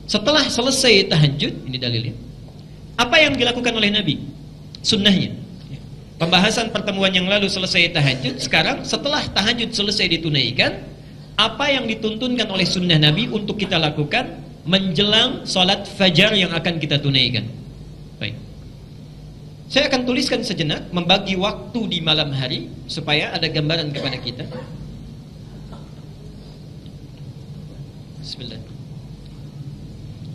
Setelah selesai tahajud, ini dalilnya, apa yang dilakukan oleh Nabi? Sunnahnya. Pembahasan pertemuan yang lalu selesai tahajud. Sekarang setelah tahajud selesai ditunaikan, apa yang dituntunkan oleh sunnah Nabi untuk kita lakukan menjelang sholat fajar yang akan kita tunaikan? Baik, saya akan tuliskan sejenak, membagi waktu di malam hari supaya ada gambaran kepada kita. Bismillah.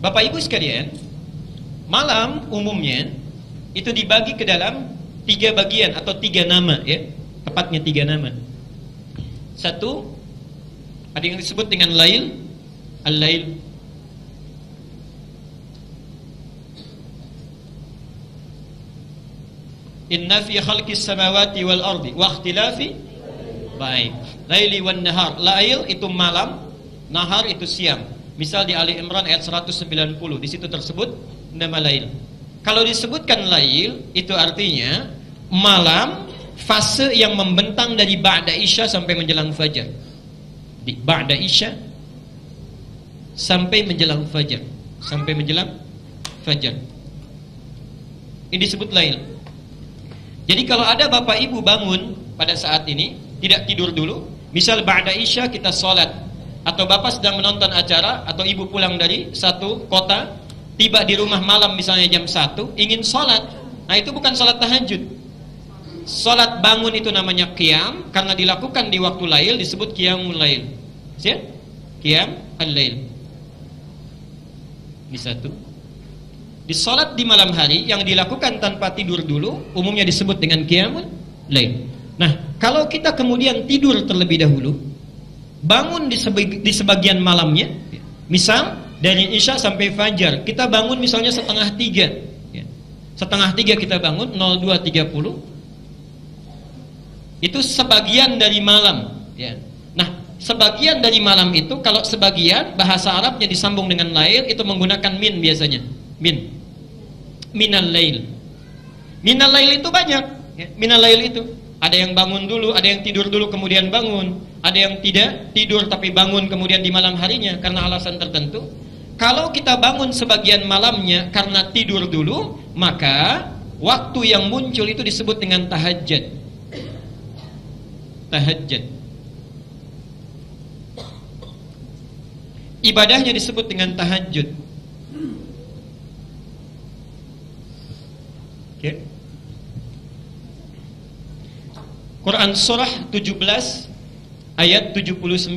Bapak Ibu sekalian, malam umumnya itu dibagi ke dalam 3 bagian atau 3 nama, ya. Tepatnya 3 nama. Satu, ada yang disebut dengan lail, al-lail. Inna fi khalqis samawati wal ardi wa ikhtilafi, baik, laili wan nahar. Lail itu malam, nahar itu siang. Misal di Ali Imran ayat 190, di situ tersebut nama lail. Kalau disebutkan lail, itu artinya malam, fase yang membentang dari ba'da isya sampai menjelang fajar. Di ba'da isya sampai menjelang fajar, sampai menjelang fajar. Ini disebut lail. Jadi kalau ada bapak ibu bangun pada saat ini, tidak tidur dulu, misal ba'da isya kita sholat, atau bapak sedang menonton acara, atau ibu pulang dari satu kota, tiba di rumah malam misalnya jam 1, ingin sholat, nah itu bukan sholat tahajud. Sholat bangun itu namanya qiyam, karena dilakukan di waktu lail disebut qiyamul lail. Siap? Qiyam al-lail. Ini satu. Di sholat di malam hari yang dilakukan tanpa tidur dulu, umumnya disebut dengan qiyamul lail. Nah, kalau kita kemudian tidur terlebih dahulu, bangun di sebagian malamnya, misal dari isya sampai fajar, kita bangun misalnya 2:30, ya. 2:30 kita bangun, 02.30, itu sebagian dari malam, ya. Nah, sebagian dari malam itu, kalau sebagian bahasa Arabnya disambung dengan lail, itu menggunakan min biasanya, minal lail. Minal lail itu banyak, ya. Minal lail itu ada yang bangun dulu, ada yang tidur dulu kemudian bangun, ada yang tidak tidur tapi bangun kemudian di malam harinya karena alasan tertentu. Kalau kita bangun sebagian malamnya karena tidur dulu, maka waktu yang muncul itu disebut dengan tahajud. Tahajud. Ibadahnya disebut dengan tahajud. Okay. Quran surah 17 ayat 79.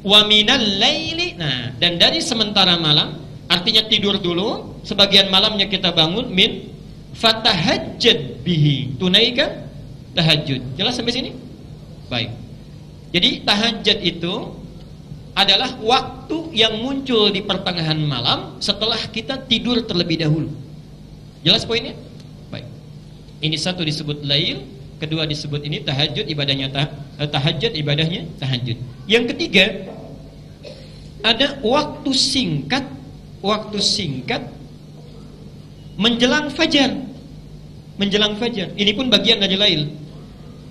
Wa minal laili. Nah, dan dari sementara malam, artinya tidur dulu, sebagian malamnya kita bangun, min fatahajjad bihi. Tunaikan tahajud. Jelas sampai sini? Baik. Jadi tahajud itu adalah waktu yang muncul di pertengahan malam setelah kita tidur terlebih dahulu. Jelas poinnya? Baik. Ini satu disebut lail, kedua disebut ini tahajud, ibadahnya tahajud, ibadahnya tahajud. Yang ketiga, ada waktu singkat menjelang fajar. Menjelang fajar. Ini pun bagian dari lail.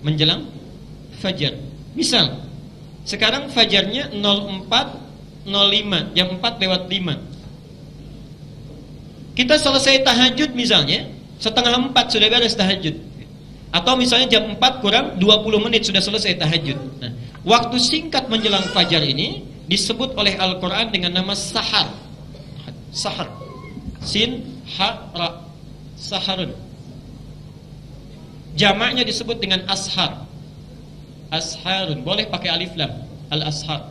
Menjelang fajar. Misal, sekarang fajarnya 04.05, jam 4:05. Kita selesai tahajud misalnya 3:30 sudah beres tahajud. Atau misalnya jam 4 kurang 20 menit sudah selesai tahajud. Nah, waktu singkat menjelang fajar ini disebut oleh Al-Quran dengan nama sahar. Sahar. Sin, ha, ra. Saharun. Jamaknya disebut dengan ashar. Asharun. Boleh pakai alif lam. Al-ashar.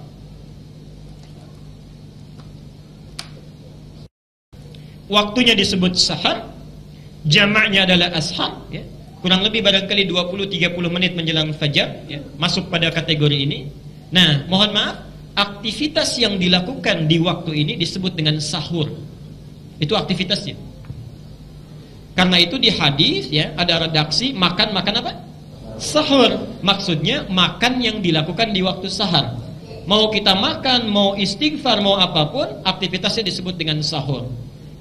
Waktunya disebut sahar. Jamaknya adalah ashar, ya. Kurang lebih barangkali 20-30 menit menjelang fajar, ya, masuk pada kategori ini. Nah, mohon maaf, aktivitas yang dilakukan di waktu ini disebut dengan sahur. Itu aktivitasnya. Karena itu di hadis, ya, ada redaksi makan apa? Sahur. Maksudnya makan yang dilakukan di waktu sahar. Mau kita makan, mau istighfar, mau apapun, aktivitasnya disebut dengan sahur.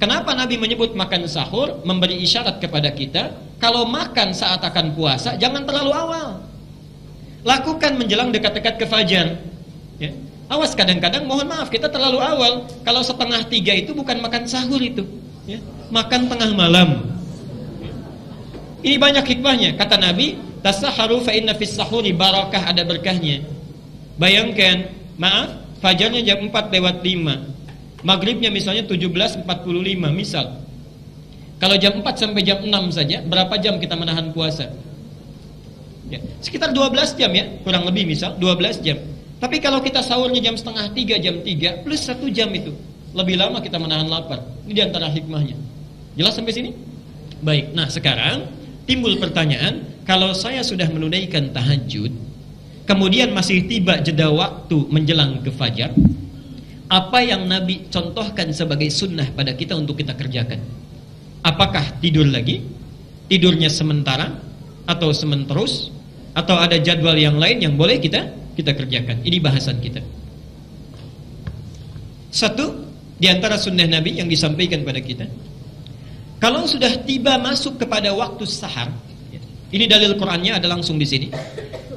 Kenapa Nabi menyebut makan sahur? Memberi isyarat kepada kita, kalau makan saat akan puasa, jangan terlalu awal. Lakukan menjelang dekat-dekat ke fajar, ya. Awas, kadang-kadang mohon maaf kita terlalu awal. Kalau 2:30 itu bukan makan sahur itu, ya. Makan tengah malam. Ini banyak hikmahnya. Kata Nabi, tasaharu fa inna fis sahuri barakah, ada berkahnya. Bayangkan, maaf, fajarnya jam 4:05. Maghribnya misalnya 17:45 misal. Kalau jam 4 sampai jam 6 saja, berapa jam kita menahan puasa? Ya, sekitar 12 jam ya, kurang lebih misal 12 jam. Tapi kalau kita sahurnya jam 2:30, jam 3 plus 1 jam itu, lebih lama kita menahan lapar. Ini diantara hikmahnya. Jelas sampai sini? Baik, nah sekarang timbul pertanyaan, kalau saya sudah menunaikan tahajud, kemudian masih tiba jeda waktu menjelang ke fajar, apa yang Nabi contohkan sebagai sunnah pada kita untuk kita kerjakan? Apakah tidur lagi? Tidurnya sementara? Atau sementerus? Atau ada jadwal yang lain yang boleh kita kerjakan? Ini bahasan kita. Satu, di antara sunnah Nabi yang disampaikan pada kita, kalau sudah tiba masuk kepada waktu sahar, ini dalil Qur'annya ada langsung di sini.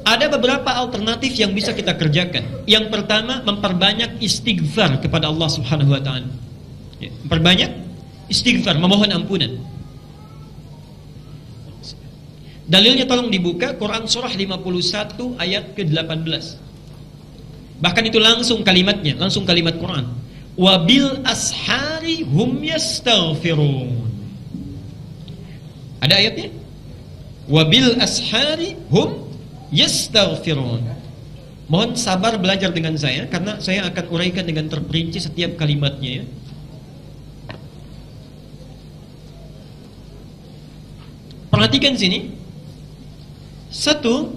Ada beberapa alternatif yang bisa kita kerjakan. Yang pertama, memperbanyak istighfar kepada Allah Subhanahu wa taala. Memperbanyak istighfar, memohon ampunan. Dalilnya tolong dibuka Quran surah 51 ayat ke-18. Bahkan itu langsung kalimatnya, langsung kalimat Quran. Wabil ashari hum yastaghfirun. Ada ayatnya? Wabil ashari hum yastaghfirun. Mohon sabar belajar dengan saya, karena saya akan uraikan dengan terperinci setiap kalimatnya ya. Perhatikan sini. Satu,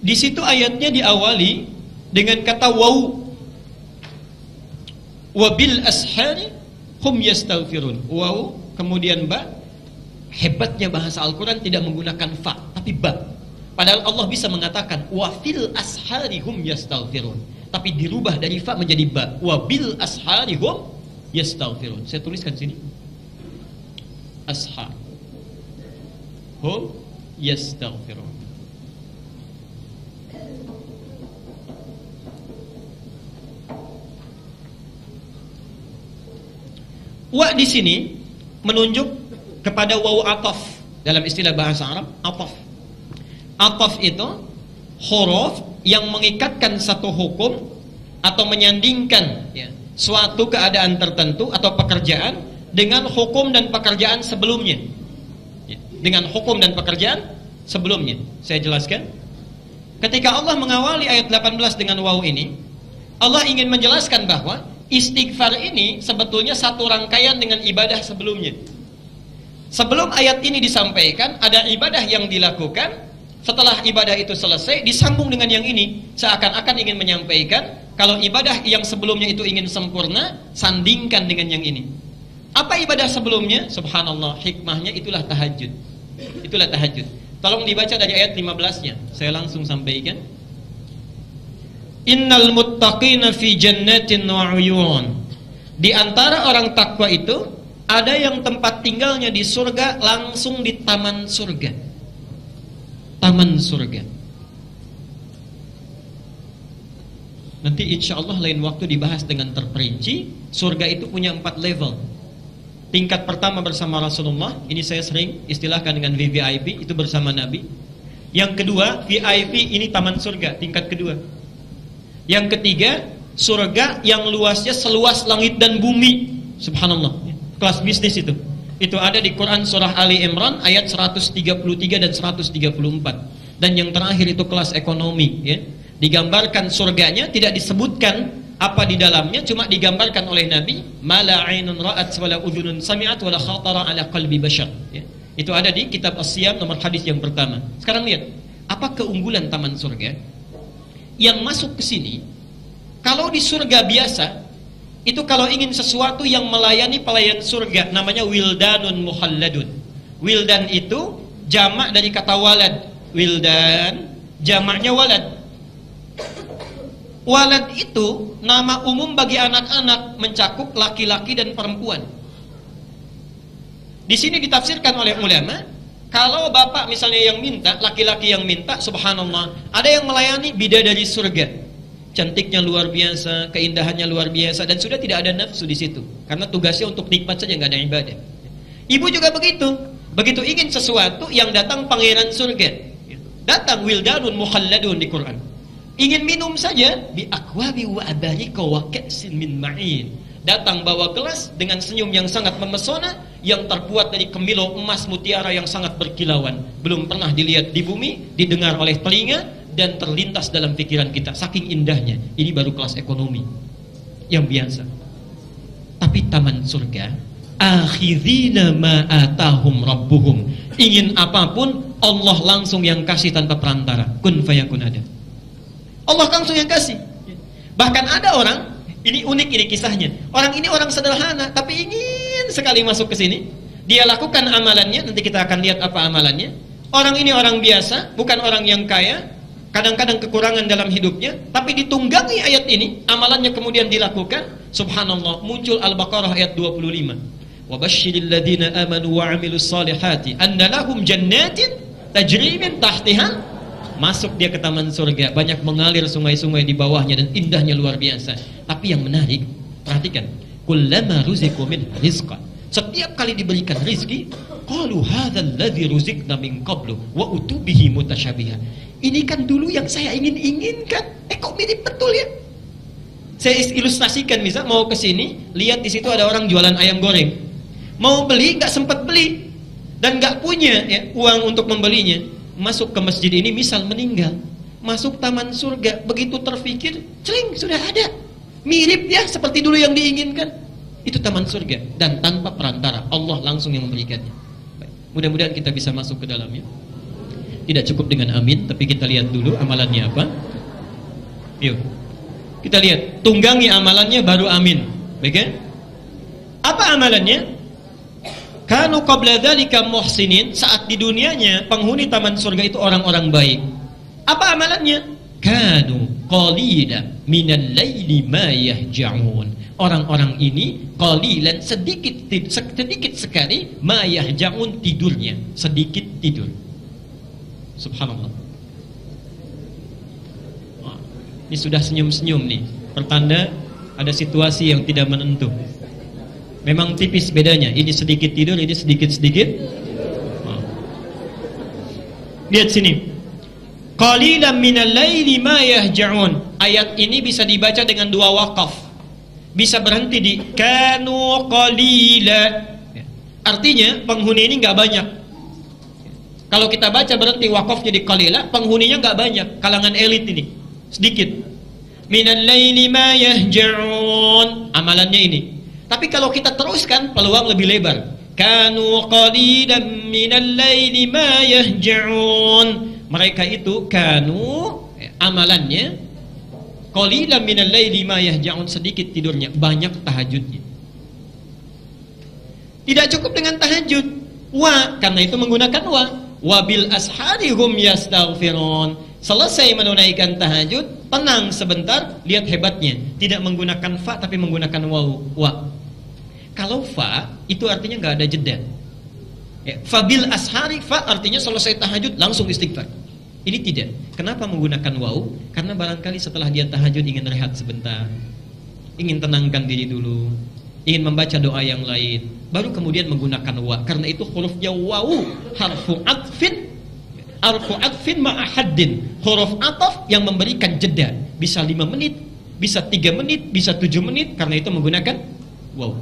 di situ ayatnya diawali dengan kata waw. Wabil ashari hum yastaghfirun. Waw, kemudian ba. Hebatnya bahasa Al-Quran tidak menggunakan fa, tapi ba. Padahal Allah bisa mengatakan wafil ashari hum yastaghfirun, tapi dirubah dari fa menjadi ba. Wabil ashari hum yastaghfirun. Saya tuliskan sini. Ashar hum yastaghfirun. Wa di sini menunjuk kepada waw ataf dalam istilah bahasa Arab. Ataf itu huruf yang mengikatkan satu hukum atau menyandingkan ya, suatu keadaan tertentu atau pekerjaan dengan hukum dan pekerjaan sebelumnya. Dengan hukum dan pekerjaan sebelumnya. Saya jelaskan. Ketika Allah mengawali ayat 18 dengan waw ini, Allah ingin menjelaskan bahwa istighfar ini sebetulnya satu rangkaian dengan ibadah sebelumnya. Sebelum ayat ini disampaikan, ada ibadah yang dilakukan. Setelah ibadah itu selesai, disambung dengan yang ini. Seakan-akan ingin menyampaikan, kalau ibadah yang sebelumnya itu ingin sempurna, sandingkan dengan yang ini. Apa ibadah sebelumnya? Subhanallah, hikmahnya itulah tahajud. Itulah tahajud. Tolong dibaca dari ayat 15-nya. Saya langsung sampaikan. Innal muttaqina fi jannatin wa uyun. Di antara orang takwa itu ada yang tempat tinggalnya di surga, langsung di taman surga. Taman surga. Nanti insya Allah lain waktu dibahas dengan terperinci. Surga itu punya 4 level. Tingkat pertama bersama Rasulullah, ini saya sering istilahkan dengan VVIP, itu bersama Nabi. Yang kedua, VIP, ini taman surga, tingkat kedua. Yang ketiga, surga yang luasnya seluas langit dan bumi. Subhanallah, kelas bisnis itu. Itu ada di Quran surah Ali Imran ayat 133 dan 134. Dan yang terakhir itu kelas ekonomi ya. Digambarkan surganya, tidak disebutkan apa di dalamnya, cuma digambarkan oleh Nabi, mala ainun ra'at wala udhunun sami'at wala khatara ala qalbi bashar ya. Itu ada di kitab As-Siyam nomor hadis yang pertama. Sekarang lihat, apa keunggulan taman surga yang masuk ke sini? Kalau di surga biasa, itu kalau ingin sesuatu yang melayani pelayan surga, namanya wildanun muhalladun. Wildan itu jamak dari kata walad. Wildan jamaknya walad. Walad itu nama umum bagi anak-anak, mencakup laki-laki dan perempuan. Di sini ditafsirkan oleh ulama, kalau bapak misalnya yang minta, laki-laki yang minta, subhanallah, ada yang melayani bidadari surga. cantiknya luar biasa, keindahannya luar biasa, dan sudah tidak ada nafsu di situ, karena tugasnya untuk nikmat saja, nggak ada ibadah. Ibu juga begitu, begitu ingin sesuatu yang datang pangeran surga, datang wildanun mukhalladun di Quran. Ingin minum saja, bi akwabi wa abarika wa ka'sin min ma'in. Datang bawa gelas dengan senyum yang sangat memesona, yang terbuat dari kemilau emas mutiara yang sangat berkilauan, belum pernah dilihat di bumi, didengar oleh telinga, dan terlintas dalam pikiran kita. Saking indahnya, ini baru kelas ekonomi yang biasa. Tapi taman surga, akhidhina ma atahum rabbuhum, ingin apapun Allah langsung yang kasih tanpa perantara. Kun fayakun ada. Allah langsung yang kasih. Bahkan ada orang, ini unik ini kisahnya. Orang ini orang sederhana, tapi ingin sekali masuk ke sini. Dia lakukan amalannya, nanti kita akan lihat apa amalannya. Orang ini orang biasa, bukan orang yang kaya, kadang-kadang kekurangan dalam hidupnya, tapi ditunggangi ayat ini, amalannya kemudian dilakukan. Subhanallah, muncul Al-Baqarah ayat 25. Wa basyiril ladzina amanu wa 'amilus solihati anna lahum jannatin tajri min tahtiha. Masuk dia ke taman surga, banyak mengalir sungai-sungai di bawahnya dan indahnya luar biasa. Tapi yang menarik, perhatikan, kullama ruziqu min rizqan, setiap kali diberikan rizki, qalu hadzal ladzi ruziqna min qablu wa utubihi mutasyabiha. Ini kan dulu yang saya inginkan. Kok mirip betul ya? Saya ilustrasikan, misal mau ke sini, lihat di situ ada orang jualan ayam goreng. Mau beli, nggak sempat beli dan nggak punya ya, uang untuk membelinya. Masuk ke masjid ini, misal meninggal, masuk taman surga, begitu terfikir, cering, sudah ada. Mirip ya seperti dulu yang diinginkan. Itu taman surga, dan tanpa perantara, Allah langsung yang memberikannya. Mudah-mudahan kita bisa masuk ke dalamnya. Tidak cukup dengan amin, tapi kita lihat dulu amalannya apa. Yuk, kita lihat, tunggangi amalannya baru amin. Baik ya? Apa amalannya? Kanu qabla dzalika muhsinin, saat di dunianya penghuni taman surga itu orang-orang baik. Apa amalannya? Kanu qalila minal laili ma yahja'un. Orang-orang ini qalilan, sedikit sekali, ma yahja'un, tidurnya, sedikit tidur. Subhanallah. Ini sudah senyum-senyum nih, pertanda ada situasi yang tidak menentu. Memang tipis bedanya, ini sedikit tidur, ini sedikit-sedikit. Lihat sini, qalilan minal laili ma yahja'un. Ayat ini bisa dibaca dengan dua waqaf, bisa berhenti di kanu qalila. Artinya penghuni ini nggak banyak. Kalau kita baca berhenti waqaf jadi qalila, penghuninya nggak banyak, kalangan elit ini sedikit. Minal laili ma yahja'un, amalannya ini. Tapi kalau kita teruskan, peluang lebih lebar. Kanu qalilan minal laili ma yahja'un. Mereka itu kanu, amalannya qalilan minal laili ma yahja'un, sedikit tidurnya, banyak tahajudnya. Tidak cukup dengan tahajud, wa, karena itu menggunakan wa bil ashari hum yastaghfirun. Selesai menunaikan tahajud, tenang sebentar, lihat hebatnya, tidak menggunakan fa tapi menggunakan wa. Kalau fa itu artinya nggak ada jeda. Ya, fabil ashari, fa artinya selesai tahajud langsung istighfar. Ini tidak. Kenapa menggunakan waw? Karena barangkali setelah dia tahajud ingin rehat sebentar, ingin tenangkan diri dulu, ingin membaca doa yang lain, baru kemudian menggunakan wa. Karena itu hurufnya waw, harfu atfin ma'ahaddin, huruf ataf yang memberikan jeda, bisa 5 menit, bisa 3 menit, bisa 7 menit, karena itu menggunakan waw.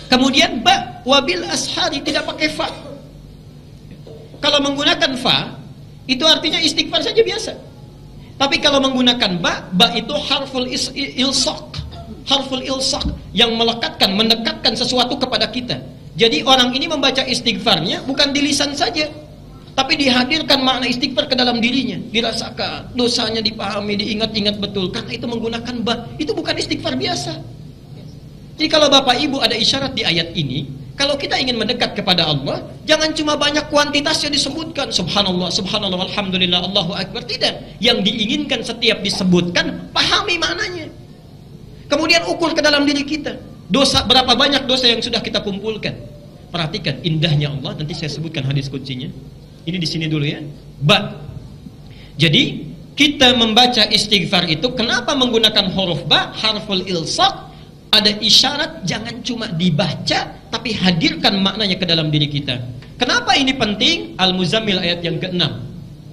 Kemudian ba, wabil ashari, tidak pakai fa. Kalau menggunakan fa, itu artinya istighfar saja biasa. Tapi kalau menggunakan ba itu harful ilsaq, harful ilsaq yang melekatkan, mendekatkan sesuatu kepada kita. Jadi orang ini membaca istighfarnya bukan di lisan saja, tapi dihadirkan makna istighfar ke dalam dirinya, dirasakan, dosanya dipahami, diingat-ingat betul. Karena itu menggunakan ba, itu bukan istighfar biasa. Jadi kalau Bapak Ibu ada isyarat di ayat ini, kalau kita ingin mendekat kepada Allah, jangan cuma banyak kuantitasnya disebutkan, subhanallah, subhanallah, alhamdulillah, Allahu akbar, tidak. Yang diinginkan setiap disebutkan, pahami maknanya. Kemudian ukur ke dalam diri kita, dosa, berapa banyak dosa yang sudah kita kumpulkan. Perhatikan indahnya Allah, nanti saya sebutkan hadis kuncinya. Ini di sini dulu ya. Ba. Jadi kita membaca istighfar itu, kenapa menggunakan huruf ba, harful ilsaq? Ada isyarat jangan cuma dibaca, tapi hadirkan maknanya ke dalam diri kita. Kenapa ini penting? Al-Muzammil ayat yang ke-6.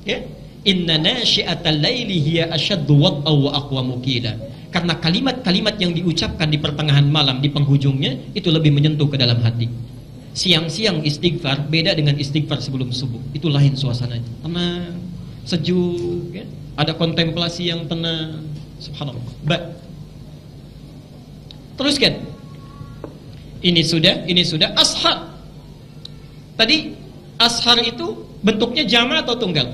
Ya? Inna nasyi'atal laili hiya asyaddu wat'a wa aqwamu qila. Karena kalimat-kalimat yang diucapkan di pertengahan malam, di penghujungnya, itu lebih menyentuh ke dalam hati. Siang-siang istighfar beda dengan istighfar sebelum subuh. Itu lain suasananya. Tenang, sejuk, ya? Ada kontemplasi yang tenang. Subhanallah. Teruskan. Ini sudah ashar. Tadi ashar itu bentuknya jama' atau tunggal?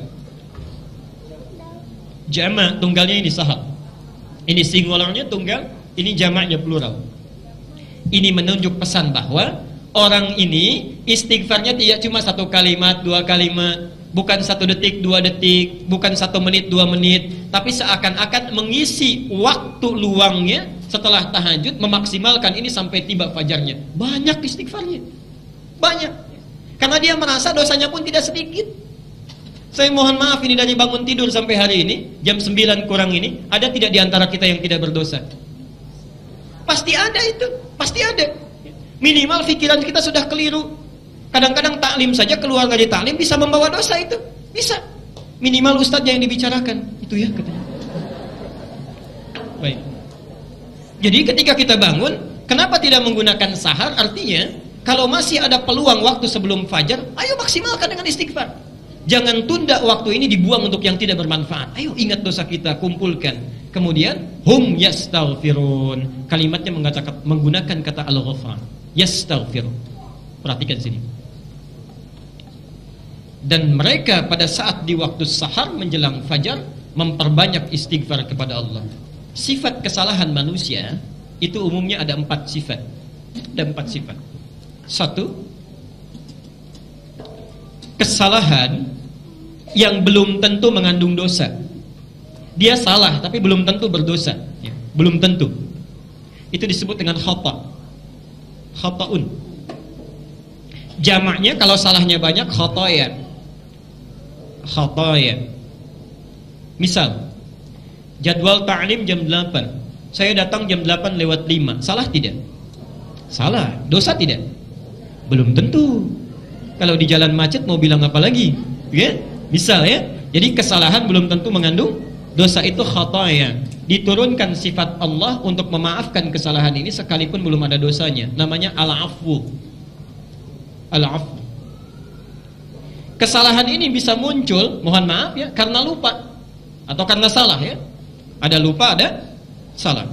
Jama', tunggalnya ini sahar. Ini singularnya tunggal, ini jamaknya plural. Ini menunjuk pesan bahwa orang ini istighfarnya tidak cuma 1 kalimat, 2 kalimat, bukan 1 detik, 2 detik, bukan 1 menit, 2 menit, tapi seakan-akan mengisi waktu luangnya setelah tahajud, memaksimalkan ini sampai tiba fajarnya. Banyak istighfarnya, banyak, karena dia merasa dosanya pun tidak sedikit. Saya mohon maaf, ini dari bangun tidur sampai hari ini jam 9 kurang ini, ada tidak di antara kita yang tidak berdosa? Pasti ada itu, pasti ada. Minimal pikiran kita sudah keliru. Kadang-kadang taklim saja, keluar dari taklim bisa membawa dosa itu, bisa. Minimal ustadznya yang dibicarakan, itu ya katanya. Baik. Jadi ketika kita bangun, kenapa tidak menggunakan sahar? Artinya, kalau masih ada peluang waktu sebelum fajar, ayo maksimalkan dengan istighfar. Jangan tunda waktu ini dibuang untuk yang tidak bermanfaat. Ayo ingat dosa kita, kumpulkan. Kemudian hum yastaghfirun. Kalimatnya menggunakan kata al-ghafar. Yastaghfirun. Perhatikan sini. Dan mereka pada saat di waktu sahar menjelang fajar memperbanyak istighfar kepada Allah. Sifat kesalahan manusia itu umumnya ada 4 sifat. Ada 4 sifat. 1, kesalahan yang belum tentu mengandung dosa. Dia salah tapi belum tentu berdosa, ya, belum tentu. Itu disebut dengan khata. Khata'un. Jamaknya kalau salahnya banyak khataya. Khataya. Misal, jadwal ta'lim jam 8. Saya datang jam 8 lewat 5. Salah tidak? Salah. Dosa tidak? Belum tentu. Kalau di jalan macet mau bilang apa lagi? Ya? Misal ya. Jadi kesalahan belum tentu mengandung dosa, itu khataya. Diturunkan sifat Allah untuk memaafkan kesalahan ini sekalipun belum ada dosanya. Namanya al-afwu. Al-afwu. Kesalahan ini bisa muncul, mohon maaf ya, karena lupa atau karena salah ya. Ada lupa, ada salah.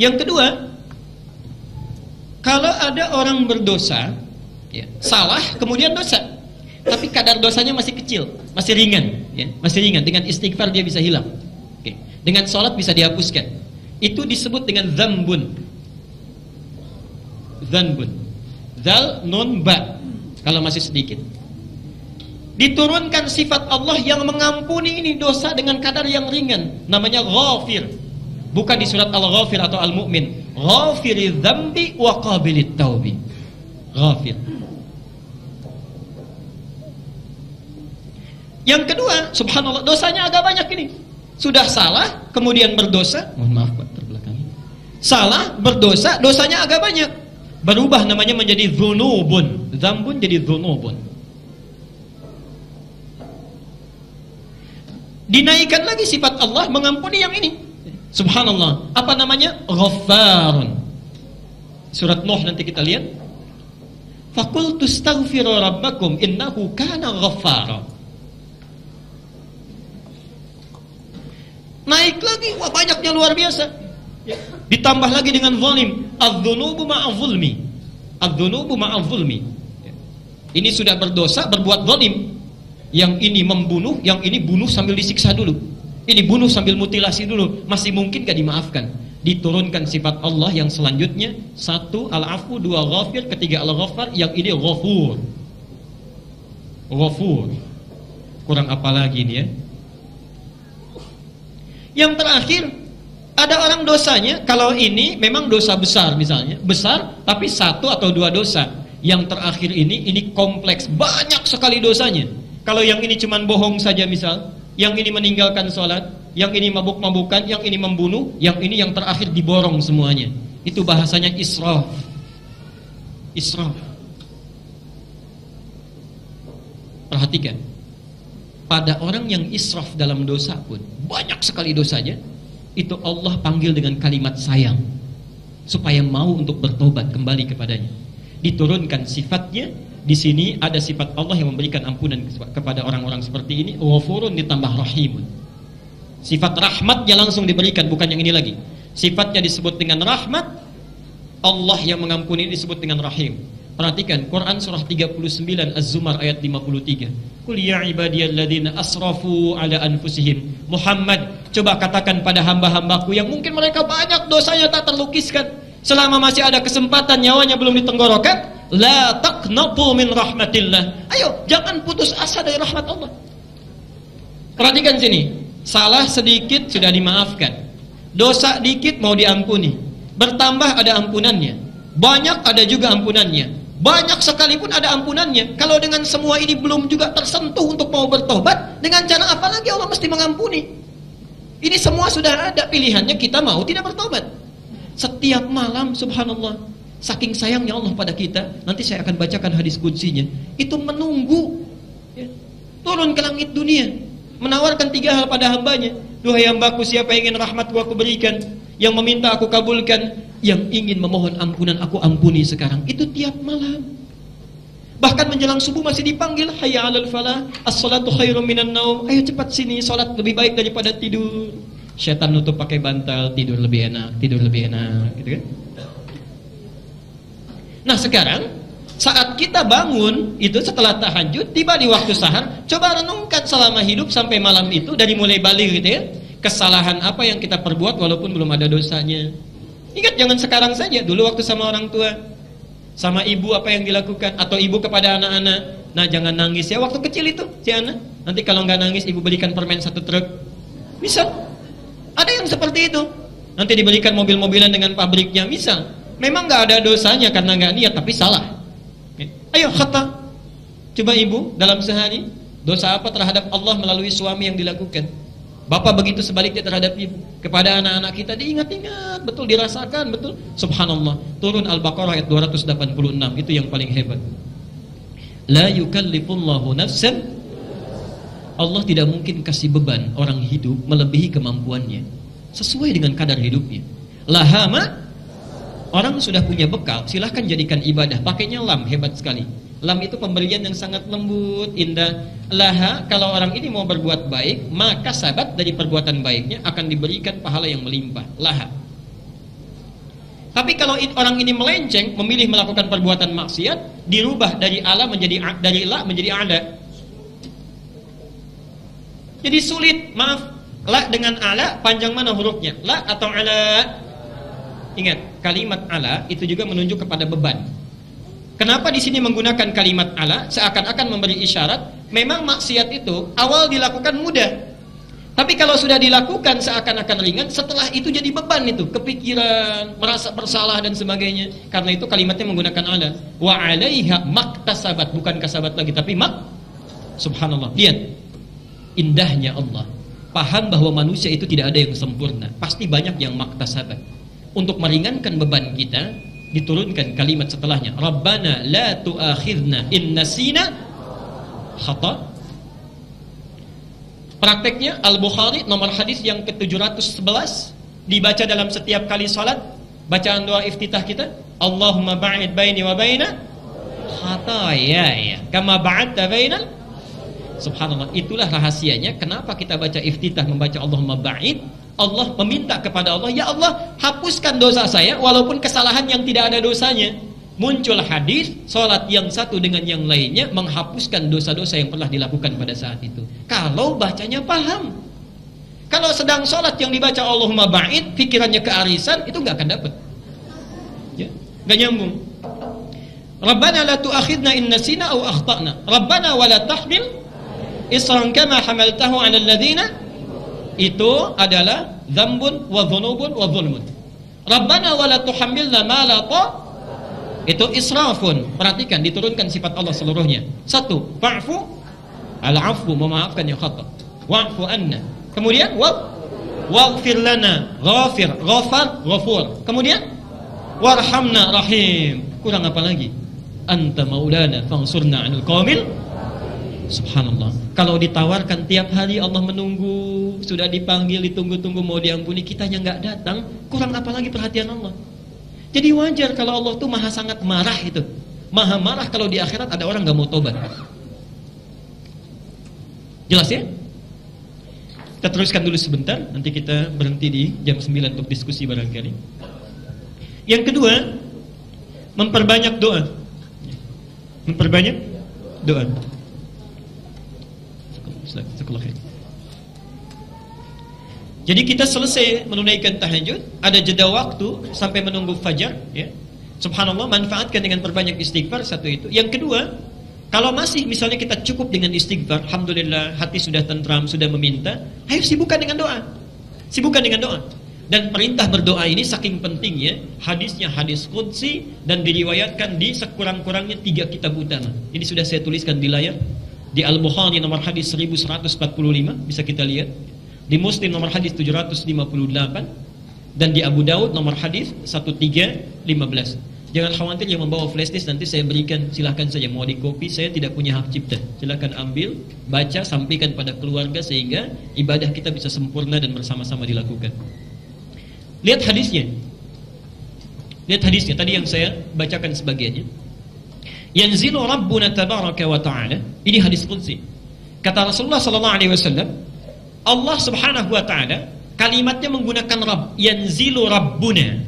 Yang kedua, kalau ada orang berdosa, ya, salah kemudian dosa, tapi kadar dosanya masih kecil, masih ringan, ya, masih ringan. Dengan istighfar dia bisa hilang. Oke. Dengan sholat bisa dihapuskan. Itu disebut dengan dzambun. Dzambun. Dzal nun ba. Kalau masih sedikit. Diturunkan sifat Allah yang mengampuni ini dosa dengan kadar yang ringan. Namanya Ghafir. Bukan di surat Al-Ghafir atau Al-Mu'min. Ghafiriz dzambi wa qabilit taubi. Ghafir. Yang kedua, subhanallah, dosanya agak banyak ini. Sudah salah, kemudian berdosa. Mohon maaf Pak, terbelakangi. Salah, berdosa, dosanya agak banyak. Berubah namanya menjadi dzunubun. Dzambun jadi dzunubun. Dinaikkan lagi sifat Allah mengampuni yang ini. Subhanallah. Apa namanya? Ghaffarun. Surat Nuh nanti kita lihat. Faqultu astaghfiru rabbakum innahu kana ghaffara. Naik lagi, wah banyaknya luar biasa. Ditambah lagi dengan zalim. Adz-dzunubu ma'adz-zulmi. Adz-dzunubu ma'adz-zulmi. Ini sudah berdosa, berbuat zalim. Yang ini membunuh, yang ini bunuh sambil disiksa dulu. Ini bunuh sambil mutilasi dulu. Masih mungkin gak dimaafkan. Diturunkan sifat Allah yang selanjutnya. 1 al-afu, 2 ghafir, 3 al-ghaffar, yang ini ghafur. Ghafur. Kurang apa lagi ini ya? Yang terakhir, ada orang dosanya, kalau ini memang dosa besar misalnya, besar tapi 1 atau 2 dosa. Yang terakhir ini kompleks, banyak sekali dosanya. Kalau yang ini cuman bohong saja misal, yang ini meninggalkan sholat, yang ini mabuk-mabukan, yang ini membunuh, yang ini yang terakhir diborong semuanya. Itu bahasanya israf. Israf. Perhatikan, pada orang yang israf dalam dosa pun, banyak sekali dosanya, itu Allah panggil dengan kalimat sayang, supaya mau untuk bertobat kembali kepadanya. Diturunkan sifatnya. Di sini ada sifat Allah yang memberikan ampunan kepada orang-orang seperti ini. Ghafurun ditambah rahimun. Sifat rahmatnya langsung diberikan, bukan yang ini lagi. Sifatnya disebut dengan rahmat, Allah yang mengampuni disebut dengan rahim. Perhatikan Quran surah 39 Az-Zumar ayat 53. Qul ya ibadiyalladzina asrafu ala anfusihim. Muhammad, coba katakan pada hamba-hambaku yang mungkin mereka banyak dosanya tak terlukiskan, selama masih ada kesempatan nyawanya belum ditenggorokan, la taqnatu min rahmatillah. Ayo, jangan putus asa dari rahmat Allah. Perhatikan sini. Salah sedikit sudah dimaafkan. Dosa dikit mau diampuni. Bertambah ada ampunannya. Banyak ada juga ampunannya. Banyak sekalipun ada ampunannya. Kalau dengan semua ini belum juga tersentuh untuk mau bertobat, dengan cara apa lagi Allah mesti mengampuni? Ini semua sudah ada pilihannya, kita mau tidak bertobat. Setiap malam subhanallah, saking sayangnya Allah pada kita, nanti saya akan bacakan hadis qudsinya. Itu menunggu ya, turun ke langit dunia, menawarkan 3 hal pada hambanya. Duhai hambaku, siapa yang ingin rahmatku aku berikan, yang meminta aku kabulkan, yang ingin memohon ampunan aku ampuni sekarang. Itu tiap malam. Bahkan menjelang subuh masih dipanggil, hayya 'alal falah, as-salatu khairum minan naum. Ayo cepat sini, salat lebih baik daripada tidur. Setan nutup pakai bantal, tidur lebih enak, gitu kan? Nah sekarang saat kita bangun itu setelah tahajud, tiba di waktu sahar, coba renungkan selama hidup sampai malam itu, dari mulai balik gitu ya, kesalahan apa yang kita perbuat walaupun belum ada dosanya. Ingat, jangan sekarang saja, dulu waktu sama orang tua, sama ibu apa yang dilakukan, atau ibu kepada anak-anak. Nah jangan nangis ya waktu kecil itu si anak, nanti kalau nggak nangis ibu belikan permen 1 truk. Bisa. Ada yang seperti itu, nanti diberikan mobil-mobilan dengan pabriknya. Misal memang nggak ada dosanya karena nggak niat, tapi salah. Ayo khata. Coba ibu dalam sehari dosa apa terhadap Allah melalui suami yang dilakukan? Bapak begitu sebaliknya terhadap ibu. Kepada anak-anak kita diingat-ingat, betul dirasakan, betul. Subhanallah. Turun Al-Baqarah ayat 286, itu yang paling hebat. La yukallifullahu nafsan. Allah tidak mungkin kasih beban orang hidup melebihi kemampuannya, sesuai dengan kadar hidupnya. Lahama, orang sudah punya bekal, silahkan jadikan ibadah. Pakainya lam, hebat sekali. Lam itu pemberian yang sangat lembut, indah. Laha, kalau orang ini mau berbuat baik, maka sahabat dari perbuatan baiknya akan diberikan pahala yang melimpah. Laha. Tapi kalau orang ini melenceng, memilih melakukan perbuatan maksiat, dirubah dari ala menjadi dari la menjadi ada. Jadi sulit, maaf. La dengan ala, panjang mana hurufnya? La atau ala? Ingat, kalimat ala itu juga menunjuk kepada beban. Kenapa di sini menggunakan kalimat ala? Seakan-akan memberi isyarat, memang maksiat itu awal dilakukan mudah. Tapi kalau sudah dilakukan seakan-akan ringan, setelah itu jadi beban itu, kepikiran, merasa bersalah dan sebagainya. Karena itu kalimatnya menggunakan ala. Wa 'alaiha maktasabat, bukan kasabat lagi, tapi Subhanallah. Lihat indahnya Allah. Paham bahwa manusia itu tidak ada yang sempurna, pasti banyak yang maktasabat. Untuk meringankan beban kita, diturunkan kalimat setelahnya, Rabbana la tu'akhidna in nasina khata. Prakteknya Al-Bukhari nomor hadis yang ke-711, dibaca dalam setiap kali salat. Bacaan doa iftitah kita, Allahumma ba'id baini wa baina khataaya kama ba'adta bainal. Subhanallah, itulah rahasianya kenapa kita baca iftitah, membaca Allahumma ba'id. Allah meminta kepada Allah, ya Allah hapuskan dosa saya walaupun kesalahan yang tidak ada dosanya. Muncul hadis, sholat yang satu dengan yang lainnya menghapuskan dosa-dosa yang pernah dilakukan pada saat itu, kalau bacanya paham. Kalau sedang sholat yang dibaca Allahumma ba'id, pikirannya kearisan, itu gak akan dapat ya, gak nyambung. Rabbana la tu'akhidna in nasina au akhtana, Rabbana wa la tahmil isran kama hamaltahu 'ala alladhina, itu adalah dzambun wa dzunubun wa dzulmun. Rabbana wa la tuhammilna ma la ta, itu israfun. Perhatikan, diturunkan sifat Allah seluruhnya. 1, fa'fu, al-'afwu, memaafkan yang khata. wa'fu anna. Kemudian waghfir lana, ghafir, ghafar, ghafur. Kemudian warhamna, rahim. Kurang apa lagi? Anta maulana fansurna 'anil qaumil. Subhanallah. Kalau ditawarkan tiap hari Allah menunggu, sudah dipanggil, ditunggu-tunggu mau diampuni, kitanya nggak datang, kurang apa lagi perhatian Allah. Jadi wajar kalau Allah tuh maha sangat marah itu. Maha marah kalau di akhirat ada orang nggak mau tobat. Jelas ya? Kita teruskan dulu sebentar, nanti kita berhenti di jam 9 untuk diskusi barangkali. Yang kedua, memperbanyak doa. Memperbanyak doa. Jadi kita selesai menunaikan tahajud, ada jeda waktu sampai menunggu fajar, ya. Subhanallah, manfaatkan dengan perbanyak istighfar, satu itu. Yang kedua, kalau masih misalnya kita cukup dengan istighfar, alhamdulillah, hati sudah tentram, sudah meminta, ayo sibukkan dengan doa. Sibukkan dengan doa. Dan perintah berdoa ini saking pentingnya, hadisnya hadis qudsi dan diriwayatkan di sekurang-kurangnya 3 kitab utama. Ini sudah saya tuliskan di layar. Di Al-Bukhari nomor hadis 1145 bisa kita lihat. Di Muslim nomor hadis 758 dan di Abu Daud nomor hadis 1315. Jangan khawatir yang membawa flash disk, nanti saya berikan, silahkan saja mau di copy, saya tidak punya hak cipta. Silahkan ambil, baca, sampaikan pada keluarga sehingga ibadah kita bisa sempurna dan bersama-sama dilakukan. Lihat hadisnya. Lihat hadisnya tadi yang saya bacakan sebagiannya. Yanzilu Rabbuna tabaraka wa ta'ala. Ini hadis qudsi. Kata Rasulullah sallallahu alaihi wasallam, Allah Subhanahu wa taala kalimatnya menggunakan Rabb. Yanzilu Rabbuna.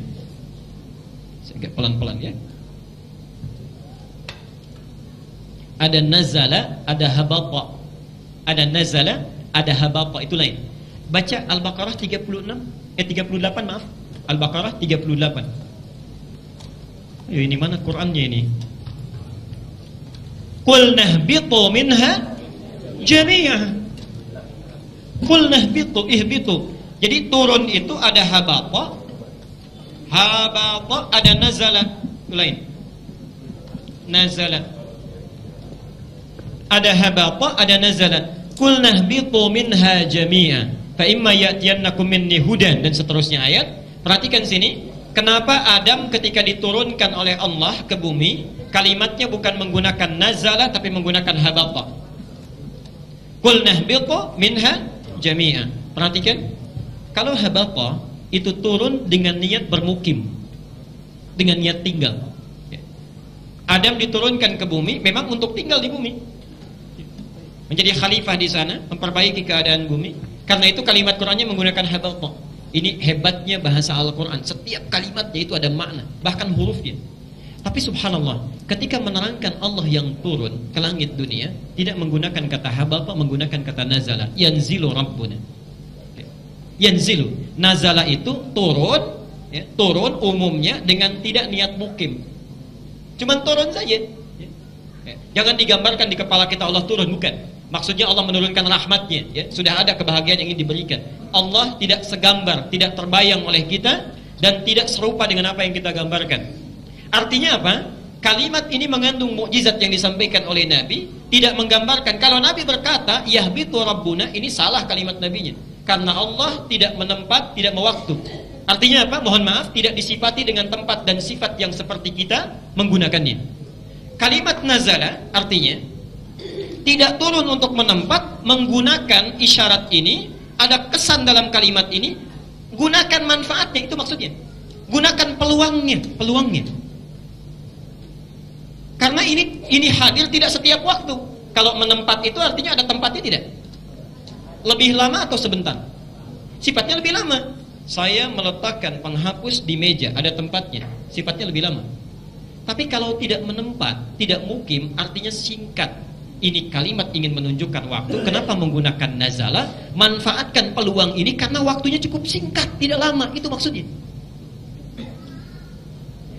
Agak pelan-pelan ya. Ada nazala, ada habata. Ada nazala, ada habata, itu lain. Baca Al-Baqarah 38 maaf. Al-Baqarah 38. Ayo, ini mana Qur'annya ini? Qul nahbitu minha jami'ah. Qul nahbitu, ihbitu. Jadi turun itu ada habata, ada nazala, itu lain. Nazala. Ada habata, ada nazala. Qul nahbitu minha jami'ah. Fa imma ya'tiyannakum minni hudan, dan seterusnya ayat. Perhatikan sini, kenapa Adam ketika diturunkan oleh Allah ke bumi, kalimatnya bukan menggunakan nazala tapi menggunakan habata. Qul nahbitu minha jami'ah. Perhatikan, kalau habata itu turun dengan niat bermukim, dengan niat tinggal. Adam diturunkan ke bumi memang untuk tinggal di bumi, menjadi khalifah di sana, memperbaiki keadaan bumi. Karena itu kalimat Qur'annya menggunakan habata. Ini hebatnya bahasa Al-Quran. Setiap kalimatnya itu ada makna, bahkan hurufnya. Tapi subhanallah, ketika menerangkan Allah yang turun ke langit dunia, tidak menggunakan kata habata, menggunakan kata nazala. Yanzilu Rabbuna. Yanzilu. Nazala itu turun, ya, turun umumnya dengan tidak niat mukim. Cuman turun saja. Jangan digambarkan di kepala kita Allah turun, bukan. Maksudnya Allah menurunkan rahmatnya, ya. Sudah ada kebahagiaan yang ingin diberikan. Allah tidak segambar, tidak terbayang oleh kita, dan tidak serupa dengan apa yang kita gambarkan. Artinya apa? Kalimat ini mengandung mukjizat yang disampaikan oleh Nabi, tidak menggambarkan. Kalau Nabi berkata yahbitu Rabbuna, ini salah kalimat Nabinya, karena Allah tidak menempat, tidak mewaktu. Artinya apa? Mohon maaf, tidak disifati dengan tempat dan sifat yang seperti kita menggunakannya. Kalimat nazala artinya tidak turun untuk menempat, menggunakan isyarat ini, ada kesan dalam kalimat ini, gunakan manfaatnya, itu maksudnya. Gunakan peluangnya. Karena ini hadir tidak setiap waktu. Kalau menempat itu artinya ada tempatnya tidak? Lebih lama atau sebentar? Sifatnya lebih lama. Saya meletakkan penghapus di meja, ada tempatnya, sifatnya lebih lama. Tapi kalau tidak menempat, tidak mukim, artinya singkat. Ini kalimat ingin menunjukkan waktu. Kenapa menggunakan nazala? Manfaatkan peluang ini karena waktunya cukup singkat, tidak lama. Itu maksudnya.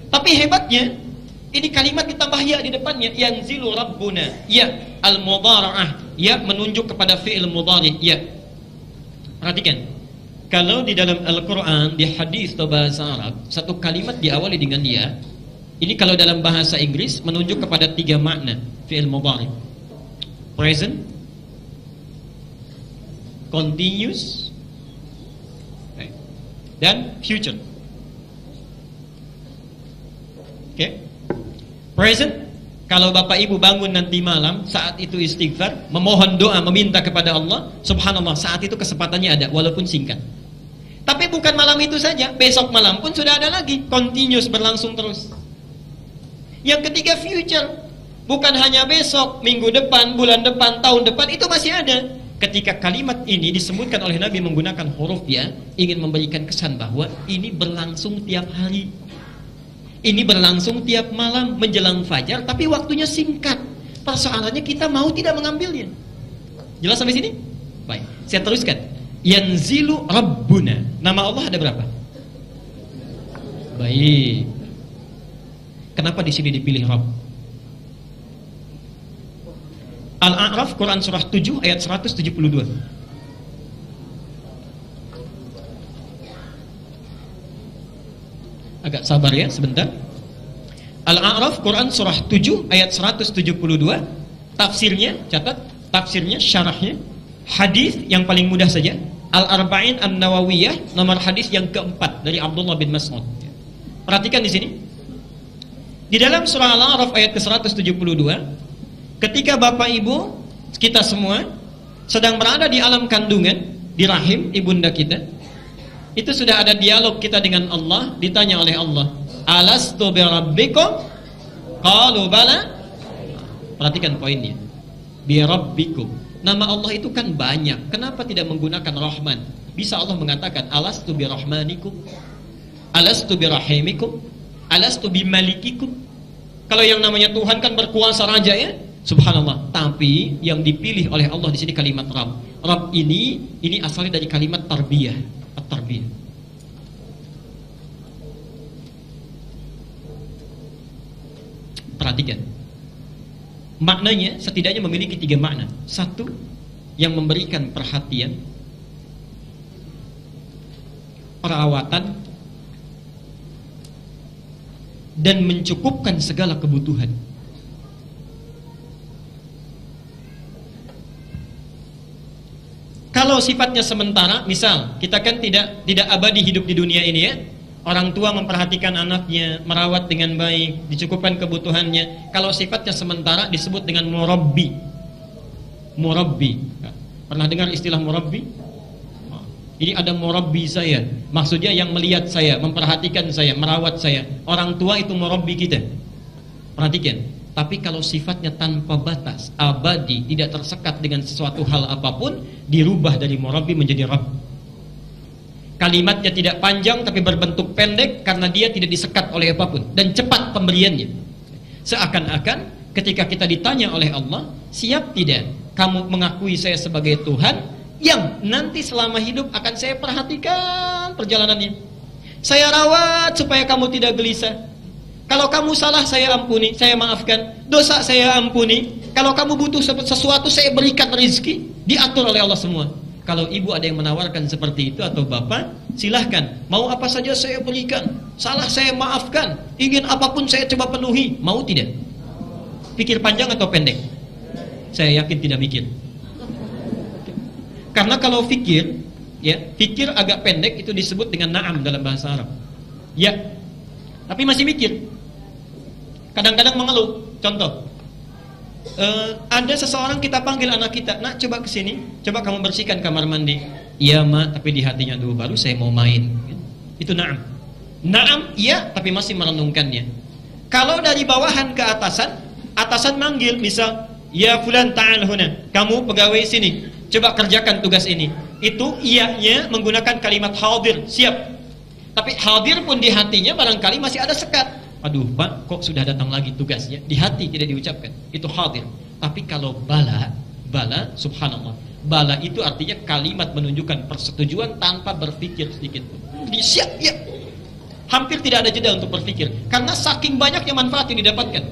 Tapi hebatnya, ini kalimat ditambah ya di depannya. Yanzilu Rabbuna. Ya, al-mudhara'ah. Ya, menunjuk kepada fi'il mudhari'. Ya. Perhatikan. Kalau di dalam Al-Quran, di hadis atau bahasa Arab, satu kalimat diawali dengan ya. Ini kalau dalam bahasa Inggris menunjuk kepada 3 makna fi'il mudhari'. Present, continuous, dan future. Oke. Present, kalau Bapak Ibu bangun nanti malam, saat itu istighfar, memohon doa, meminta kepada Allah, subhanallah, saat itu kesempatannya ada, walaupun singkat. Tapi bukan malam itu saja, besok malam pun sudah ada lagi, continuous, berlangsung terus. Yang ketiga future, bukan hanya besok, minggu depan, bulan depan, tahun depan, itu masih ada. Ketika kalimat ini disebutkan oleh Nabi menggunakan huruf ya, ingin memberikan kesan bahwa ini berlangsung tiap hari. Ini berlangsung tiap malam menjelang fajar, tapi waktunya singkat. Persoalannya kita mau tidak mengambilnya. Jelas sampai sini? Baik, saya teruskan. Yanzilu Rabbuna. Nama Allah ada berapa? Baik. Kenapa di sini dipilih Rabb? Al-A'raf, Quran surah 7 ayat 172. Agak sabar ya sebentar. Al-A'raf, Quran surah 7 ayat 172. Tafsirnya, catat, tafsirnya, syarahnya. Hadis yang paling mudah saja, Al-Arba'in An-Nawawiyah, nomor hadis yang keempat dari Abdullah bin Mas'ud. Perhatikan di sini. Di dalam surah Al-A'raf ayat ke-172, ketika Bapak Ibu kita semua sedang berada di alam kandungan, di rahim ibunda kita, itu sudah ada dialog kita dengan Allah. Ditanya oleh Allah, alastu birabbikum? Qalu bala. Perhatikan poinnya, birabbikum. Nama Allah itu kan banyak, kenapa tidak menggunakan Rahman? Bisa Allah mengatakan alastu birahmanikum, alastu birahimikum, alastu bimalikikum. Kalau yang namanya Tuhan kan berkuasa raja ya, subhanallah. Tapi yang dipilih oleh Allah di sini kalimat Rabb. Rabb ini asalnya dari kalimat tarbiyah, at-tarbiyah. Perhatikan, maknanya setidaknya memiliki 3 makna. Satu, yang memberikan perhatian, perawatan, dan mencukupkan segala kebutuhan. Kalau sifatnya sementara, misal kita kan tidak abadi hidup di dunia ini ya. Orang tua memperhatikan anaknya, merawat dengan baik, dicukupkan kebutuhannya. Kalau sifatnya sementara disebut dengan murabbi. Murabbi. Pernah dengar istilah murabbi? Ini ada murabbi saya, maksudnya yang melihat saya, memperhatikan saya, merawat saya. Orang tua itu murabbi kita. Perhatikan. Tapi kalau sifatnya tanpa batas, abadi, tidak tersekat dengan sesuatu hal apapun, dirubah dari murabbi menjadi rabb. Kalimatnya tidak panjang tapi berbentuk pendek karena dia tidak disekat oleh apapun dan cepat pemberiannya. Seakan-akan ketika kita ditanya oleh Allah, siap tidak kamu mengakui saya sebagai Tuhan yang nanti selama hidup akan saya perhatikan perjalanannya, saya rawat supaya kamu tidak gelisah. Kalau kamu salah saya ampuni, saya maafkan. Dosa saya ampuni. Kalau kamu butuh sesuatu saya berikan rezeki. Diatur oleh Allah semua. Kalau ibu ada yang menawarkan seperti itu atau bapak, silahkan. Mau apa saja saya berikan. Salah saya maafkan. Ingin apapun saya coba penuhi. Mau tidak? Pikir panjang atau pendek? Saya yakin tidak mikir. Karena kalau fikir, ya, fikir agak pendek itu disebut dengan na'am dalam bahasa Arab. Ya, tapi masih mikir. Kadang-kadang mengeluh. Contoh, ada seseorang kita panggil anak kita, nak coba kesini, coba kamu bersihkan kamar mandi. Iya mak, tapi di hatinya dulu baru saya mau main. Itu na'am. Na'am iya, tapi masih merenungkannya. Kalau dari bawahan ke atasan, atasan manggil misal, ya fulan ta'al huna, kamu pegawai sini, coba kerjakan tugas ini. Itu iyanya menggunakan kalimat hadir, siap. Tapi hadir pun di hatinya barangkali masih ada sekat. Aduh pak, kok sudah datang lagi tugasnya? Di hati tidak diucapkan. Itu hadir. Tapi kalau bala, subhanallah, bala itu artinya kalimat menunjukkan persetujuan tanpa berpikir sedikit pun. Jadi siap, ya. Hampir tidak ada jeda untuk berpikir. Karena saking banyaknya manfaat yang didapatkan.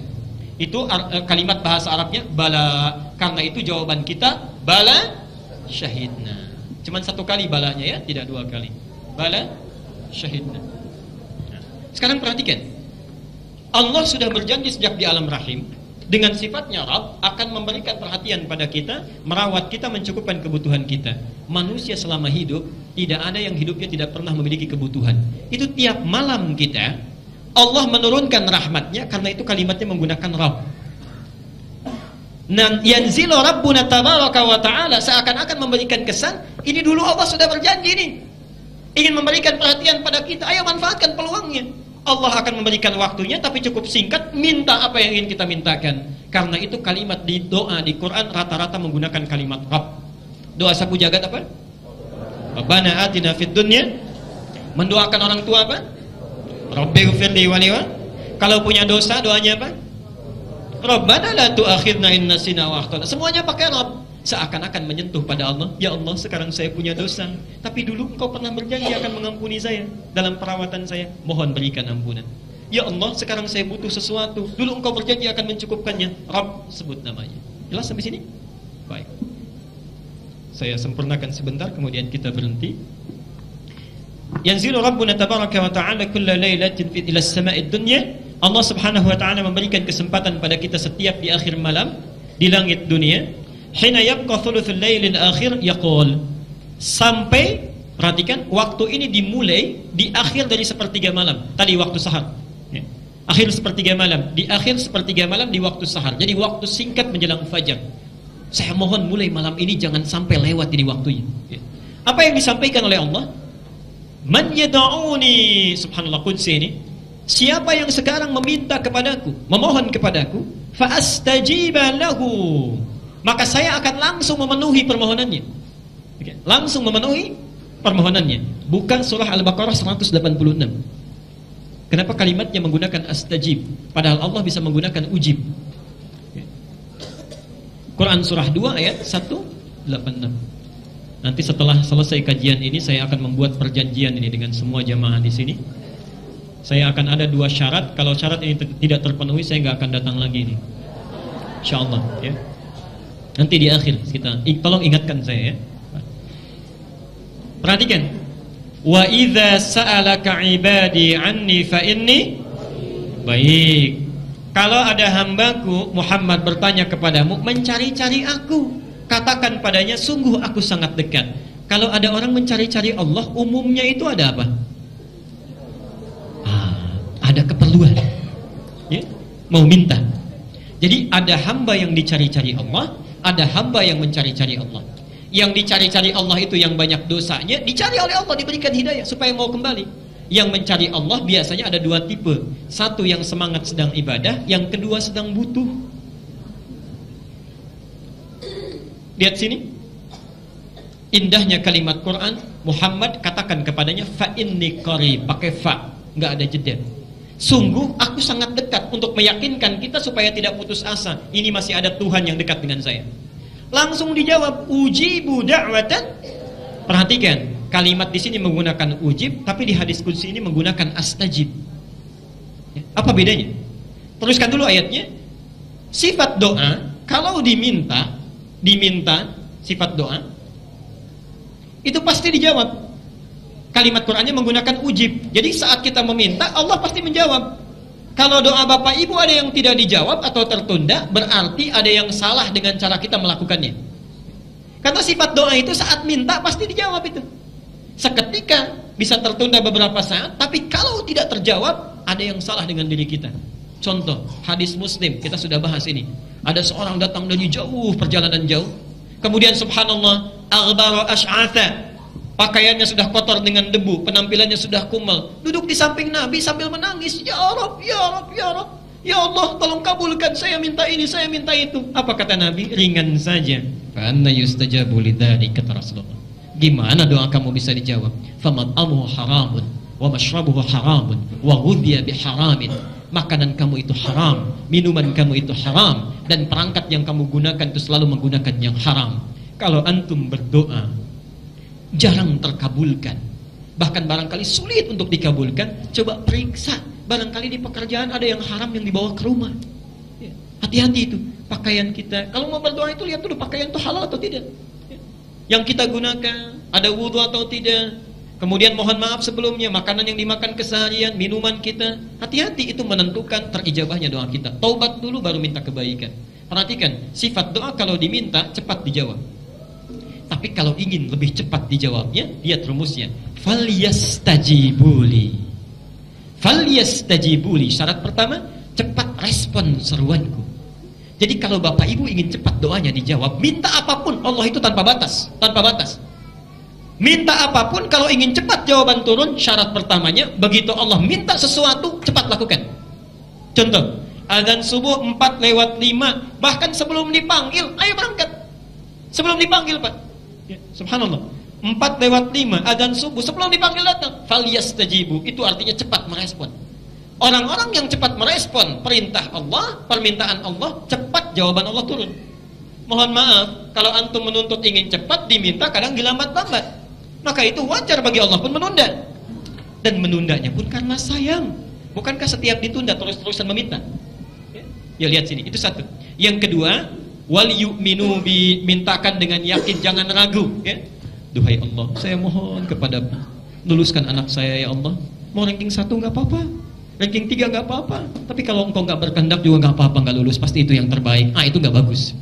Itu kalimat bahasa Arabnya bala. Karena itu jawaban kita bala syahidna. Cuman 1 kali balanya ya, tidak 2 kali. Bala syahidna. Nah, sekarang perhatikan. Allah sudah berjanji sejak di alam rahim Dengan sifatnya Rabb akan memberikan perhatian pada kita, merawat kita, mencukupkan kebutuhan kita. Manusia selama hidup tidak ada yang hidupnya tidak pernah memiliki kebutuhan. Itu tiap malam kita Allah menurunkan rahmatnya, karena itu kalimatnya menggunakan Rabb. Yanzilu Rabbuna tabaraka wa ta'ala, seakan-akan memberikan kesan ini dulu Allah sudah berjanji nih, ingin memberikan perhatian pada kita, ayo manfaatkan peluangnya. Allah akan memberikan waktunya, tapi cukup singkat, minta apa yang ingin kita mintakan. Karena itu kalimat di doa di Quran rata-rata menggunakan kalimat Rabb. Doa sapu jagat apa? Rabbana atina fid dunya. Mendoakan orang tua apa? Rabbighfirli wa li. Kalau punya dosa doanya apa? Rabbana la tu'akhidna in nasina wa akhtana. Semuanya pakai Rabb. Seakan-akan menyentuh pada Allah, ya Allah sekarang saya punya dosa, tapi dulu Engkau pernah berjanji akan mengampuni saya dalam perawatan saya, mohon berikan ampunan. Ya Allah sekarang saya butuh sesuatu, dulu Engkau berjanji akan mencukupkannya, Rabb, sebut namanya. Jelas sampai sini? Baik, saya sempurnakan sebentar kemudian kita berhenti. Yanzilu Rabbuna tabaraka wa ta'ala kulla lailatin ila as-sama'id dunya. Allah Subhanahu wa ta'ala memberikan kesempatan pada kita setiap di akhir malam di langit dunia. Hina yabqa thuluthul lailil akhir yaqul, sampai perhatikan waktu ini dimulai di akhir dari sepertiga malam. Tadi waktu sahar ya. Akhir sepertiga malam, di akhir sepertiga malam di waktu sahar. Jadi waktu singkat menjelang fajar. Saya mohon mulai malam ini jangan sampai lewat ini waktunya ya. Apa yang disampaikan oleh Allah? Man yad'uni, subhanallah qudsi ini, siapa yang sekarang meminta kepadaku, memohon kepadaku, fa astajiba lahu, maka saya akan langsung memenuhi permohonannya. Langsung memenuhi permohonannya. Bukan surah Al-Baqarah 186. Kenapa kalimatnya menggunakan astajib, padahal Allah bisa menggunakan ujib? Quran surah 2 ayat 186. Nanti setelah selesai kajian ini saya akan membuat perjanjian ini dengan semua jamaah di sini. Saya akan ada 2 syarat. Kalau syarat ini tidak terpenuhi, saya nggak akan datang lagi nih, insyaallah ya. Nanti di akhir kita tolong ingatkan saya ya. Perhatikan. Wa idza sa'alaka 'ibadi 'anni fa inni. Baik. Kalau ada hambaku Muhammad bertanya kepadamu, mencari-cari aku, katakan padanya sungguh aku sangat dekat. Kalau ada orang mencari-cari Allah, umumnya itu ada apa? Ada keperluan. Ya? Mau minta. Jadi ada hamba yang dicari-cari Allah, ada hamba yang mencari-cari Allah. Yang dicari-cari Allah itu yang banyak dosanya, dicari oleh Allah, diberikan hidayah supaya mau kembali. Yang mencari Allah biasanya ada 2 tipe. Satu yang semangat sedang ibadah, yang kedua sedang butuh. Lihat sini. Indahnya kalimat Quran, Muhammad katakan kepadanya fa inni qarib, pakai fa, enggak ada jeda. Sungguh aku sangat dekat, untuk meyakinkan kita supaya tidak putus asa. Ini masih ada Tuhan yang dekat dengan saya. Langsung dijawab, ujibu da'watan. Perhatikan, kalimat di sini menggunakan ujib, tapi di hadis qudsi ini menggunakan astajib. Apa bedanya? Teruskan dulu ayatnya. Sifat doa, kalau diminta sifat doa, itu pasti dijawab. Kalimat Qur'annya menggunakan ujib. Jadi saat kita meminta, Allah pasti menjawab. Kalau doa Bapak Ibu ada yang tidak dijawab atau tertunda, berarti ada yang salah dengan cara kita melakukannya. Karena sifat doa itu saat minta pasti dijawab itu. Seketika bisa tertunda beberapa saat, tapi kalau tidak terjawab, ada yang salah dengan diri kita. Contoh, hadis Muslim, kita sudah bahas ini. Ada seorang datang dari jauh, perjalanan jauh. Kemudian subhanallah, aghbara ash'atha, pakaiannya sudah kotor dengan debu, penampilannya sudah kumal, duduk di samping Nabi sambil menangis, ya Rabb, ya Rabb, ya Rabb, ya Allah tolong kabulkan, saya minta ini, saya minta itu. Apa kata Nabi? Ringan saja. Fa anna yustajabu lidzalika, kata Rasulullah. Gimana doa kamu bisa dijawab? Famat'amuhu haramun wa mashrabuhu haramun wa ghudhiya biharamin. Makanan kamu itu haram, minuman kamu itu haram, dan perangkat yang kamu gunakan itu selalu menggunakan yang haram. Kalau antum berdoa jarang terkabulkan, bahkan barangkali sulit untuk dikabulkan, coba periksa, barangkali di pekerjaan ada yang haram yang dibawa ke rumah. Hati-hati itu. Pakaian kita, kalau mau berdoa itu lihat dulu pakaian itu halal atau tidak, yang kita gunakan, ada wudhu atau tidak, Kemudian mohon maaf sebelumnya, makanan yang dimakan keseharian, minuman kita. Hati-hati, itu menentukan terijabahnya doa kita. Taubat dulu baru minta kebaikan. Perhatikan, sifat doa kalau diminta cepat dijawab. Tapi kalau ingin lebih cepat dijawabnya, lihat rumusnya. Falyastajibuli. Falyastajibuli. Syarat pertama, cepat respon seruanku. Jadi kalau Bapak Ibu ingin cepat doanya dijawab, minta apapun, Allah itu tanpa batas, tanpa batas. Minta apapun, kalau ingin cepat jawaban turun, syarat pertamanya, begitu Allah minta sesuatu, cepat lakukan. Contoh, azan subuh 4:05, bahkan sebelum dipanggil, ayo berangkat. Sebelum dipanggil, Pak. Ya, subhanallah. 4:05, azan subuh, sebelum dipanggil datang. Falyastajibu, itu artinya cepat merespon. Orang-orang yang cepat merespon perintah Allah, permintaan Allah, cepat jawaban Allah turun. Mohon maaf, kalau antum menuntut ingin cepat, diminta kadang dilambat-lambat. Maka itu wajar bagi Allah pun menunda. Dan menundanya pun karena sayang. Bukankah setiap ditunda terus-terusan meminta? Ya lihat sini, itu satu. Yang kedua, wal yu'minu bi, mintakan dengan yakin, jangan ragu, ya. Duhai Allah, saya mohon kepadamu, luluskan anak saya ya Allah. Mau ranking 1 nggak apa-apa, ranking 3 nggak apa-apa. Tapi kalau engkau nggak berkehendak juga nggak apa-apa, nggak lulus, pasti itu yang terbaik. Itu nggak bagus.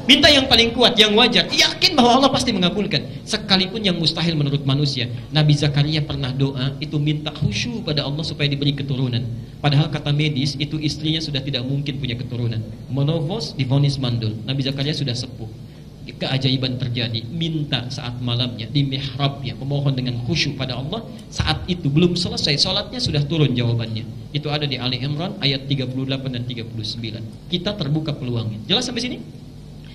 Minta yang paling kuat, yang wajar, yakin bahwa Allah pasti mengabulkan. Sekalipun yang mustahil menurut manusia. Nabi Zakaria pernah doa, itu minta khusyuk pada Allah supaya diberi keturunan. Padahal kata medis, itu istrinya sudah tidak mungkin punya keturunan. Menopause, divonis mandul. Nabi Zakaria sudah sepuh. Keajaiban terjadi. Minta saat malamnya, di mihrabnya, memohon dengan khusyuk pada Allah. Saat itu belum selesai sholatnya, sudah turun jawabannya. Itu ada di Ali Imran ayat 38 dan 39. Kita terbuka peluangnya. Jelas sampai sini?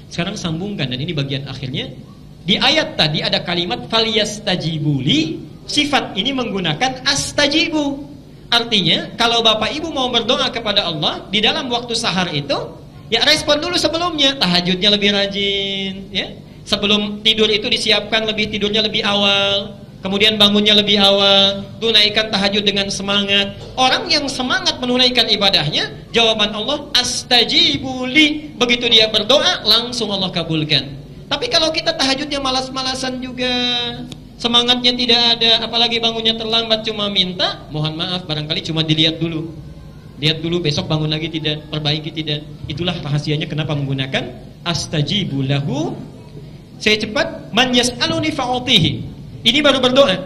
Sekarang sambungkan, dan ini bagian akhirnya. Di ayat tadi ada kalimat falyastajibuli. Sifat ini menggunakan astajibu. Artinya kalau Bapak Ibu mau berdoa kepada Allah di dalam waktu sahar itu, ya respon dulu sebelumnya. Tahajudnya lebih rajin, ya. Sebelum tidur itu disiapkan tidurnya lebih awal. Kemudian bangunnya lebih awal, tunaikan tahajud dengan semangat. Orang yang semangat menunaikan ibadahnya, jawaban Allah astajibuli. Begitu dia berdoa, langsung Allah kabulkan. Tapi kalau kita tahajudnya malas-malasan juga, semangatnya tidak ada, apalagi bangunnya terlambat cuma minta, mohon maaf, barangkali cuma dilihat dulu. Lihat dulu, besok bangun lagi tidak, perbaiki tidak. Itulah rahasianya kenapa menggunakan astajibulahu. Saya cepat, man yas'aluni fa'utihi. Ini baru berdoa.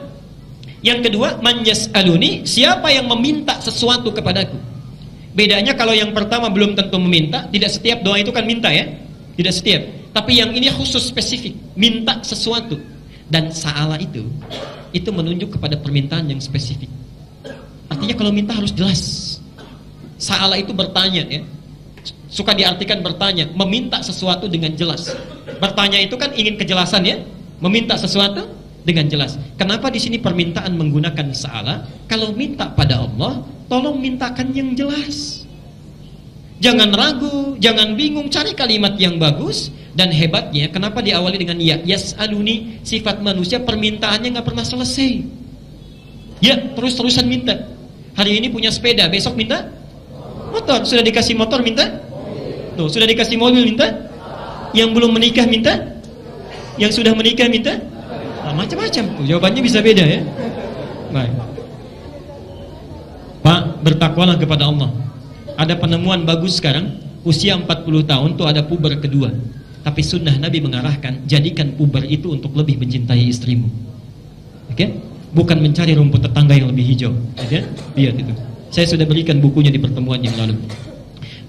Yang kedua, man yas'aluni, siapa yang meminta sesuatu kepadaku. Bedanya kalau yang pertama belum tentu meminta, tidak setiap doa itu kan minta ya. Tidak setiap. Tapi yang ini khusus spesifik, minta sesuatu. Dan sa'ala itu menunjuk kepada permintaan yang spesifik. Artinya kalau minta harus jelas. Sa'ala itu bertanya ya. Suka diartikan bertanya, meminta sesuatu dengan jelas. Bertanya itu kan ingin kejelasan ya. Meminta sesuatu dengan jelas. Kenapa di sini permintaan menggunakan sa'ala? Kalau minta pada Allah, tolong mintakan yang jelas. Jangan ragu, jangan bingung, cari kalimat yang bagus. Dan hebatnya, kenapa diawali dengan ya yas'aluni? Sifat manusia permintaannya nggak pernah selesai. Ya, terus-terusan minta. Hari ini punya sepeda, besok minta motor. Sudah dikasih motor minta? Tuh, sudah dikasih mobil minta? Yang belum menikah minta? Yang sudah menikah minta? Macam-macam tuh, jawabannya bisa beda ya. Baik. Pak, bertakwalah kepada Allah. Ada penemuan bagus sekarang, usia 40 tahun tuh ada puber kedua. Tapi sunnah Nabi mengarahkan, jadikan puber itu untuk lebih mencintai istrimu. Oke? Bukan mencari rumput tetangga yang lebih hijau. Oke? Lihat itu. Saya sudah berikan bukunya di pertemuan yang lalu.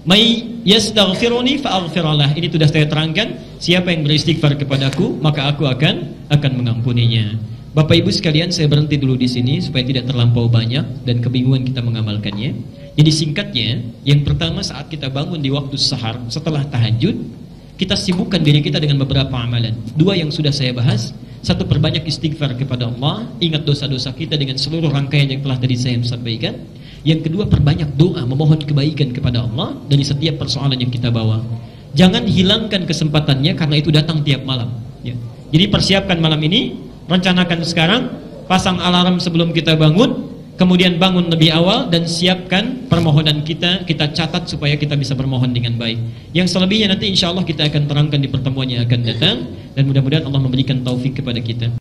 May yastaghfiruni fa'aghfirullah. Ini sudah saya terangkan, siapa yang beristighfar kepadaku, maka aku akan mengampuninya. Bapak Ibu sekalian, saya berhenti dulu di sini supaya tidak terlampau banyak dan kebingungan kita mengamalkannya. Jadi singkatnya, yang pertama saat kita bangun di waktu sahar setelah tahajud, kita sibukkan diri kita dengan beberapa amalan. Dua yang sudah saya bahas. Satu, perbanyak istighfar kepada Allah, ingat dosa-dosa kita dengan seluruh rangkaian yang telah tadi saya sampaikan. Yang kedua, perbanyak doa, memohon kebaikan kepada Allah dari setiap persoalan yang kita bawa. Jangan hilangkan kesempatannya karena itu datang tiap malam ya. Jadi persiapkan malam ini, rencanakan sekarang, pasang alarm sebelum kita bangun, kemudian bangun lebih awal dan siapkan permohonan kita catat supaya kita bisa bermohon dengan baik. Yang selebihnya nanti insya Allah kita akan terangkan di pertemuan yang akan datang, dan mudah-mudahan Allah memberikan taufik kepada kita.